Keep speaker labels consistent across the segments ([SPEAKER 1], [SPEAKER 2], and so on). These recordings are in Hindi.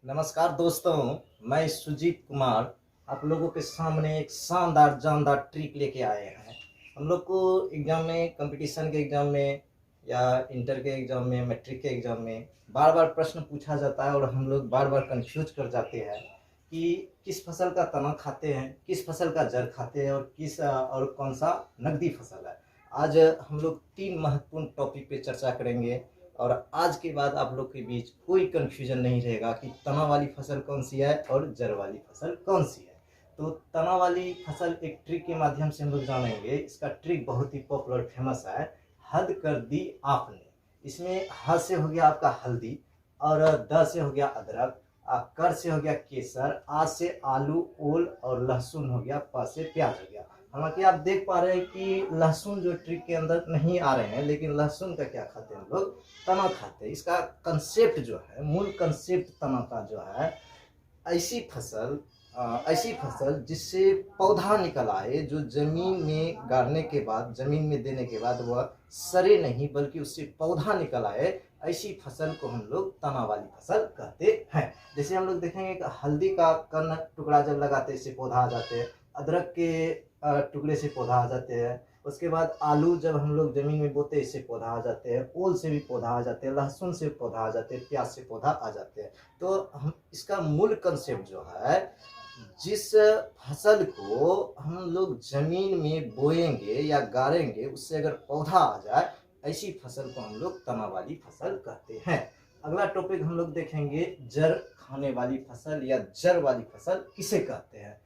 [SPEAKER 1] नमस्कार दोस्तों, मैं सुजीत कुमार आप लोगों के सामने एक शानदार जानदार ट्रिक लेके आए हैं। हम लोग को एग्ज़ाम में, कंपटीशन के एग्ज़ाम में या इंटर के एग्ज़ाम में, मैट्रिक के एग्ज़ाम में बार बार प्रश्न पूछा जाता है और हम लोग बार बार कंफ्यूज कर जाते हैं कि किस फसल का तना खाते हैं, किस फसल का जड़ खाते हैं और कौन सा नकदी फसल है। आज हम लोग 3 महत्वपूर्ण टॉपिक पे चर्चा करेंगे और आज के बाद आप लोग के बीच कोई कंफ्यूजन नहीं रहेगा कि तना वाली फसल कौन सी है और जड़ वाली फसल कौन सी है। तो तना वाली फसल एक ट्रिक के माध्यम से हम लोग जानेंगे। इसका ट्रिक बहुत ही पॉपुलर फेमस है, हद कर दी आपने। इसमें ह से हो गया आपका हल्दी, और द से हो गया अदरक, कर से हो गया केसर, आ से आलू, ओल और लहसुन हो गया, प से प्याज हो गया। हालांकि आप देख पा रहे हैं कि लहसुन जो ट्रिक के अंदर नहीं आ रहे हैं, लेकिन लहसुन का क्या खाते हैं हम लोग, तना खाते हैं। इसका कंसेप्ट जो है, मूल कंसेप्ट तना का जो है, ऐसी फसल जिससे पौधा निकल आए, जो जमीन में गाड़ने के बाद, जमीन में देने के बाद वह सरे नहीं बल्कि उससे पौधा निकल आए, ऐसी फसल को हम लोग तना वाली फसल कहते हैं। जैसे हम लोग देखेंगे कि हल्दी का कण टुकड़ा जब लगाते हैं इससे पौधा आ जाते हैं, अदरक के टुकड़े से पौधा आ जाते हैं, उसके बाद आलू जब हम लोग जमीन में बोते हैं इससे पौधा आ जाते हैं, ओल से भी पौधा आ जाते हैं, लहसुन से पौधा आ जाते हैं, प्याज से पौधा आ जाते हैं। तो हम इसका मूल कंसेप्ट जो है, जिस फसल को हम लोग जमीन में बोएंगे या गाड़ेंगे उससे अगर पौधा आ जाए, ऐसी फसल को हम लोग तना वाली फसल कहते हैं। अगला टॉपिक हम लोग देखेंगे, जड़ खाने वाली फसल या जड़ वाली फसल किसे कहते हैं।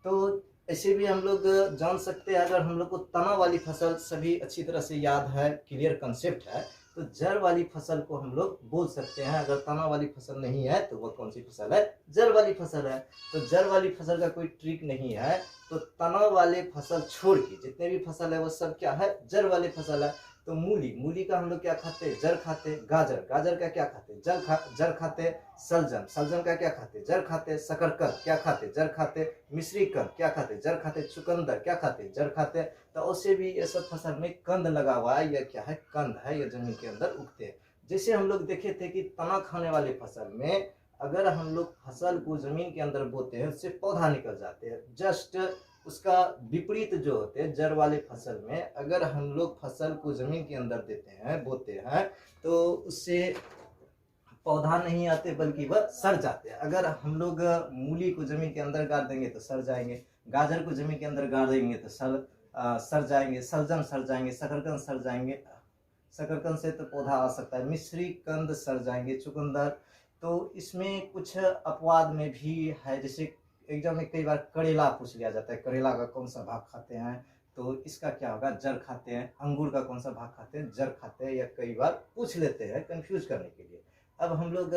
[SPEAKER 1] तो ऐसे भी हम लोग जान सकते हैं, अगर हम लोग को तना वाली फसल सभी अच्छी तरह से याद है, क्लियर कंसेप्ट है, तो जड़ वाली फसल को हम लोग बोल सकते हैं। अगर तना वाली फसल नहीं है तो वह कौन सी फसल है, जड़ वाली फसल है। तो जड़ वाली फसल का कोई ट्रिक नहीं है, तो तना वाले फसल छोड़ के जितने भी फसल है वो सब क्या है, जड़ वाले फसल है। तो मूली का हम लोग क्या खाते हैं, जड़ खाते। गाजर का क्या खाते, जड़ खाते। सलजम का क्या खाते, जड़ खाते। शकरकंद क्या खाते, जड़ खाते। मिश्रीकंद क्या खाते, जड़ खाते। चुकंदर क्या खाते, जड़ खाते। तो उससे भी ये सब फसल में कंद लगा हुआ है, यह क्या है, कंद है, यह जमीन के अंदर उगते हैं। जैसे हम लोग देखे थे कि तना खाने वाले फसल में अगर हम लोग फसल को जमीन के अंदर बोते हैं, उससे पौधा निकल जाते हैं। जस्ट उसका विपरीत जो होते हैं, जड़ वाले फसल में अगर हम लोग फसल को जमीन के अंदर देते हैं, बोते हैं, तो उससे पौधा नहीं आते बल्कि वह सड़ जाते हैं। अगर हम लोग मूली को जमीन के अंदर गाड़ देंगे तो सड़ जाएंगे, गाजर को जमीन के अंदर गाड़ देंगे तो सड़ जाएंगे, सलजम सड़ जाएंगे, शकरकंद सड़ जाएंगे, शकरकंद से तो पौधा आ सकता है, मिश्री कंद सड़ जाएंगे, चुकंदर। तो इसमें कुछ अपवाद में भी है, जैसे एग्जाम में कई बार करेला पूछ लिया जाता है, करेला का कौन सा भाग खाते हैं, तो इसका क्या होगा, जड़ खाते हैं। अंगूर का कौन सा भाग खाते हैं, जड़ खाते हैं, या कई बार पूछ लेते हैं कंफ्यूज करने के लिए। अब हम लोग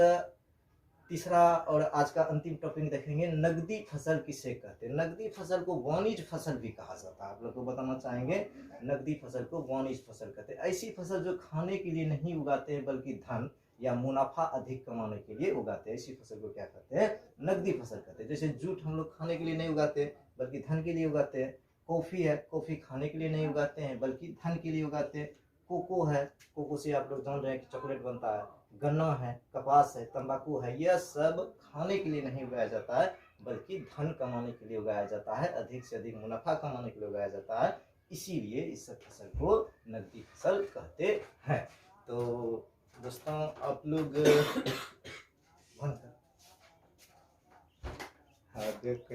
[SPEAKER 1] तीसरा और आज का अंतिम टॉपिक देखेंगे, नगदी फसल किसे कहते हैं। नगदी फसल को वाणिज्य फसल भी कहा जाता है। आप लोग को बताना चाहेंगे, नगदी फसल को वाणिज्य फसल कहते हैं। ऐसी फसल जो खाने के लिए नहीं उगाते हैं बल्कि धन या मुनाफा अधिक कमाने के लिए उगाते हैं, ऐसी फसल को क्या कहते हैं, नगदी फसल कहते हैं। जैसे जूट हम लोग खाने के लिए नहीं उगाते बल्कि धन के लिए उगाते हैं। कॉफी है, कॉफी खाने के लिए नहीं उगाते हैं बल्कि धन के लिए उगाते हैं। कोको है, कोको से आप लोग जान रहे हैं कि चॉकलेट बनता है। गन्ना है, कपास है, तंबाकू है, यह सब खाने के लिए नहीं उगाया जाता है बल्कि धन कमाने के लिए उगाया जाता है, अधिक से अधिक मुनाफा कमाने के लिए उगाया जाता है। इसीलिए इस फसल को नगदी फसल कहते हैं। तो दोस्तों आप लोग हाँ देख